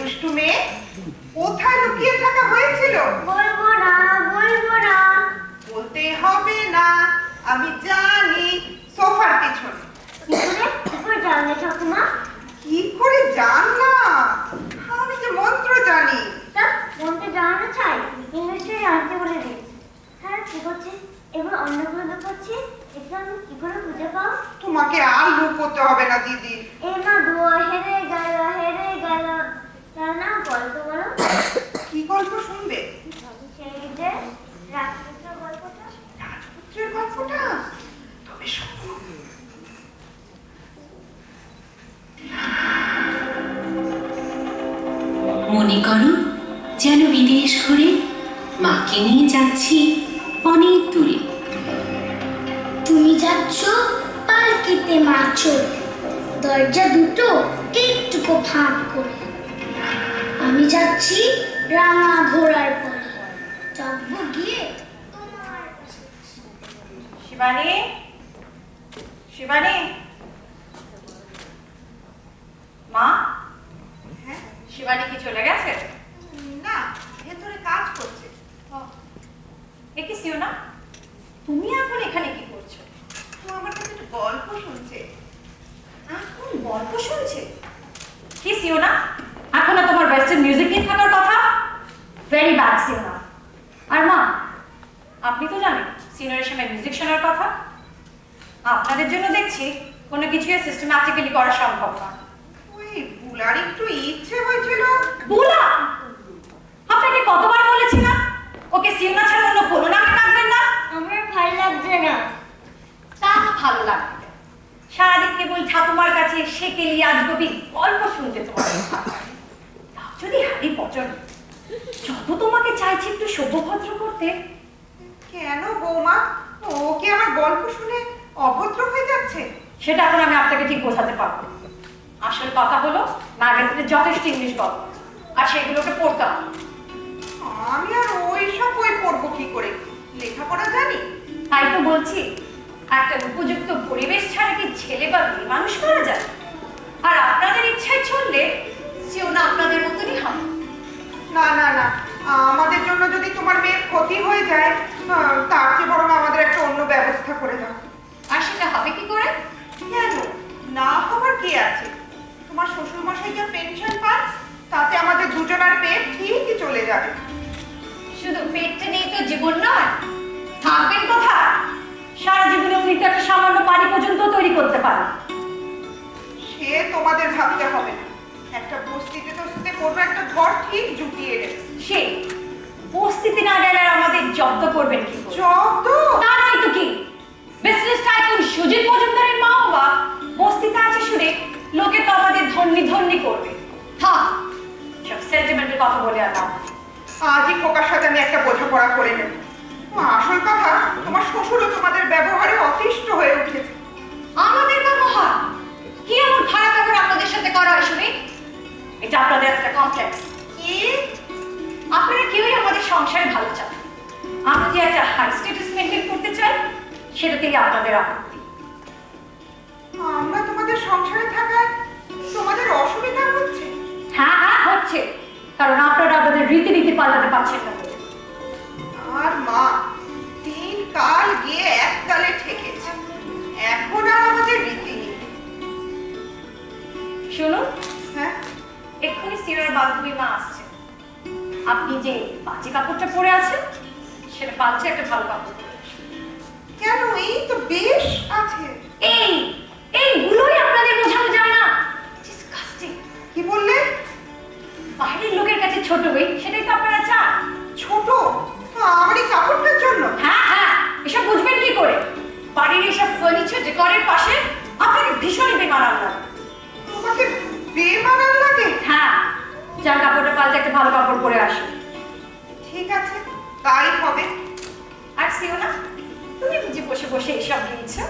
দুষ্টু মেয়ে, কোথায় লুকিয়ে থাকা হয়েছিল? বলবো না, বলবো না। বলতে হবে না, আমি জানি। সোফার পিছনে। কি করে জানলে ঠাকুমা? কি করে জানলাম? আমি যে মন্ত্র জানি। তা মনটা জানানো চাই, ইংলিশে জানতে বলে দিয়েছি। হ্যাঁ ঠিক আছে, এবার অন্যগুলো লুকোচ্ছি, এটা আমি কি করে খুঁজে পাও? তোমাকে আর লুকোতে হবে না দিদি। এই মা গো, হেরে গেল, হেরে গেল। তার না গল্প বলো। কি গল্প শুনবে? সেই যে রাজপুত্র গল্পটা। রাজপুত্রের গল্পটা? তবে শোনো। মনে করো যেন বিদেশ ঘুরে মাকে নিয়ে যাচ্ছি অনেক দূরে। তুমি যাচ্ছ পালকিতে মাছ, দরজা দুটো একটুকু ফাঁক করে। আমি যাচ্ছি রাঙা ঘোড়ার পরে, চকব গিয়ে তোমার কাছে। শিবানী, শিবানী, মা, হ্যাঁ? শিবানী কি চলে গেছে? না, ভেতরে কাজ করছে। এ কি সিওনা, তুমি এখন এখানে কি করছো? ও আমার কাছে একটু গল্প শুনছে। এখন গল্প শুনছে? কি সিওনা, এখনো তোমার ওয়েস্টার্ন মিউজিক নিয়ে থাকার কথা? Very bad সিওনা। আর মা, আপনি তো জানেন সিনিয়রের সময় মিউজিক শোনার কথা। আপনাদের জন্য দেখছি কোনো কিছুই সিস্টেম্যাটিক্যালি করা সম্ভব না। ওই বুলার একটু ইচ্ছে হয়েছিল। বুলা, আপনাকে কতবার বলেছি না ওকে সিওনা ছাড়া অন্য কোনো নামে ডাকবেন না? আমার ভালো লাগছে না। তা ভালো লাগবে না। সারাদিন কেবল ঠাকুমার কাছে সেকেলি আজগবি গল্প শুনতে তোমার ইচ্ছা হয়। তাও যদি হ্যারি পটর, যত তোমাকে চাইছে একটু সভ্যভদ্র করতে। কেন বৌমা, ও কি আমার গল্প শুনে অভদ্র হয়ে যাচ্ছে? সেটা এখন আমি আপনাকে ঠিক বোঝাতে পারবো না। আসল কথা হলো ম্যাগাজিনে যথেষ্ট ইংলিশ গল্প আছে, আর সেগুলোকে পড়তে হবে। আমি আর ওই সব বই পড়বো কি করে? লেখাপড়া জানি? তাই তো বলছি, একটা উপযুক্ত পরিবেশ ছাড়া কি ছেলে বা মেয়ে মানুষ করা যায়? আর আপনাদের ইচ্ছায় চললে সিওনা আপনাদের মতনই হবে। না না না, আমাদের জন্য যদি তোমার মেয়ের ক্ষতি হয়ে যায়, তার চেয়ে বরং আমাদের একটা অন্য ব্যবস্থা করে দাও। আর সেটা হবে কি করে? কেন না হবার কি আছে? তোমার শ্বশুর মশাই যা পেনশন পান, তাতে আমাদের দুজনের পেট ঠিকই চলে যাবে। শুধু পেটটা নেই তো জীবন নয়, থাকবেন কোথায়? সারা জীবনে উনি তো একটা সামান্য বাড়ি পর্যন্ত তৈরি করতে পারেন। সে তোমাদের ভাবতে হবে না। একটা বস্তিতে টস্তিতে করবো একটা ঘর ঠিক জুটিয়ে নেবে। সেই উপস্থিতি না গেলে আর আমাদের জব্দ করবেন কি করে? জব্দ? তা নয় তো কি, বিজনেস টাইকুন সুজিত মজুমদারের মা বাবা বস্তিতে আছে শুনে লোকে তো আমাদের ধন্যি ধন্যি করবে। হ্যাঁ, সব সেন্টিমেন্টের কথা বলে আর লাভ নেই। আজই খোকার সাথে আমি একটা বোঝাপড়া করে নেব। আসল কথা, তোমার শ্বশুরও তোমাদের ব্যবহারে অতিষ্ঠ হয়ে উঠেছে। আমাদের ব্যবহার কি এমন খারাপ ব্যবহার আপনাদের সাথে করা হয় শুনি? এটা আপনাদের একটা কমপ্লেক্স। কি? আপনারা কেউই আমাদের সংসারে ভালো চান। আমরা যে একটা হাই স্ট্যাটাস মেনটেন করতে চাই, সেটাতেই আপনাদের আপত্তি। আমরা তোমাদের সংসারে থাকায় তোমাদের অসুবিধা হচ্ছে? হ্যাঁ হ্যাঁ হচ্ছে, কারণ আপনারা আমাদের রীতিনীতি পাল্টাতে পারছেন না বলে। আর মা, 3 কাল গিয়ে 1 কালে ঠেকেছে। এখন আর আমাদের রীতিনীতি। শুনুন, হ্যাঁ? এক্ষুনি সিওর বান্ধবী মা আসছে। আপনি যে বাজি কাপড়টা পরে আছেন, সেটা পাল্টে একটা ভালো কাপড় পরে আসুন। কেন? এই তো বেশ আছে। এই এইগুলোই আপনাদের বোঝানো যায় না। ডিসকাস্টিং। কি বললে? বাইরের লোকের কাছে ছোট হই, সেটাই তো আপনারা চান। ছোট? আমার এই কাপড়টার জন্য? হ্যাঁ হ্যাঁ, এসব বুঝবেন কি করে? বাড়ির এসব ফার্নিচার ডেকোরের পাশে আপনাকে ভীষণই বেমানান লাগে। তোমাকে বেমানান লাগে? হ্যাঁ, যার কাপড়টা পাল্টে একটা ভালো কাপড় পরে আসুন। ঠিক আছে, তাই হবে। আর সিওনা, তুমি বুঝে বসে বসে এসব গিয়েছো?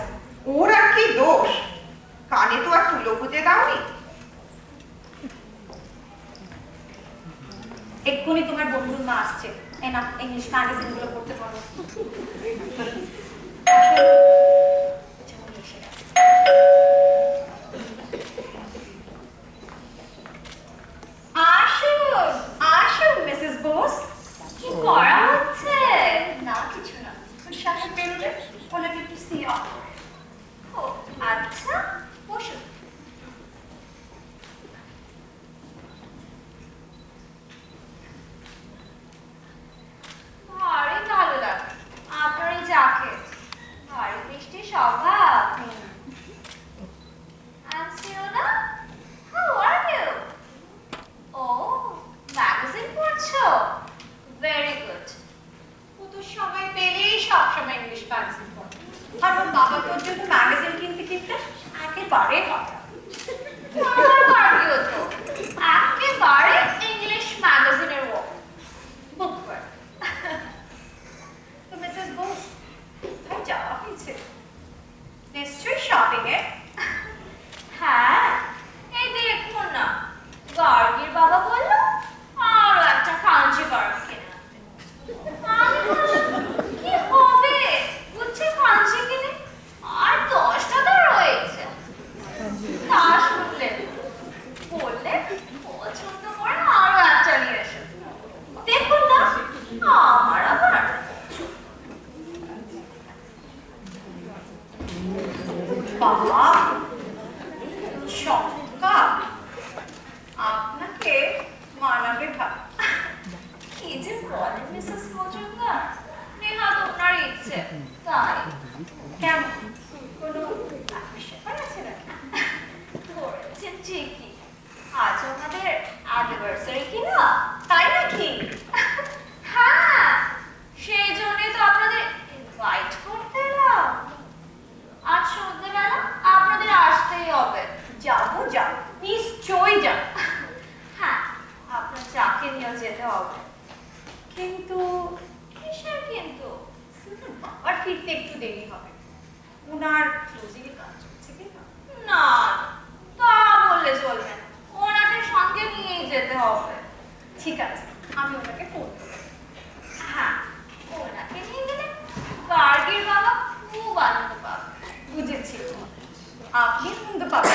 ওর আর কি দোষ? কানে তো আর তুলো গুজে দাওনি। এক্ষুনি তোমার বন্ধুর মা আসছে। এই না, ইংলিশ ম্যাগাজিন গুলো পড়তে পারো। আসুন অ্যানিভার্সারি কি না, তাই নাকি? হ্যাঁ, সেই জন্যই তো আপনাদের ইনভাইট করতে এলাম। আজ সন্ধ্যেবেলা আপনাদের আসতেই হবে। যাবো, যাব, নিশ্চয়ই যাব। হ্যাঁ, আপনার চাকে নিয়ে যেতে হবে। কিন্তু কিসের কিন্তু? বাবার ফিরতে একটু দেরি হবে। ওনার ক্লোজিং এর কাজ চলছে কি না? না, তা বললে চলবে না, ওনাকে সঙ্গে নিয়েই যেতে হবে। ঠিক আছে, আমি ওনাকে ফোন করব। হ্যাঁ, ওনাকে নিয়ে গেলে গার্গীর বাবা খুব আনন্দ পাবে। বুঝেছি, আপনি আনন্দ পাবেন।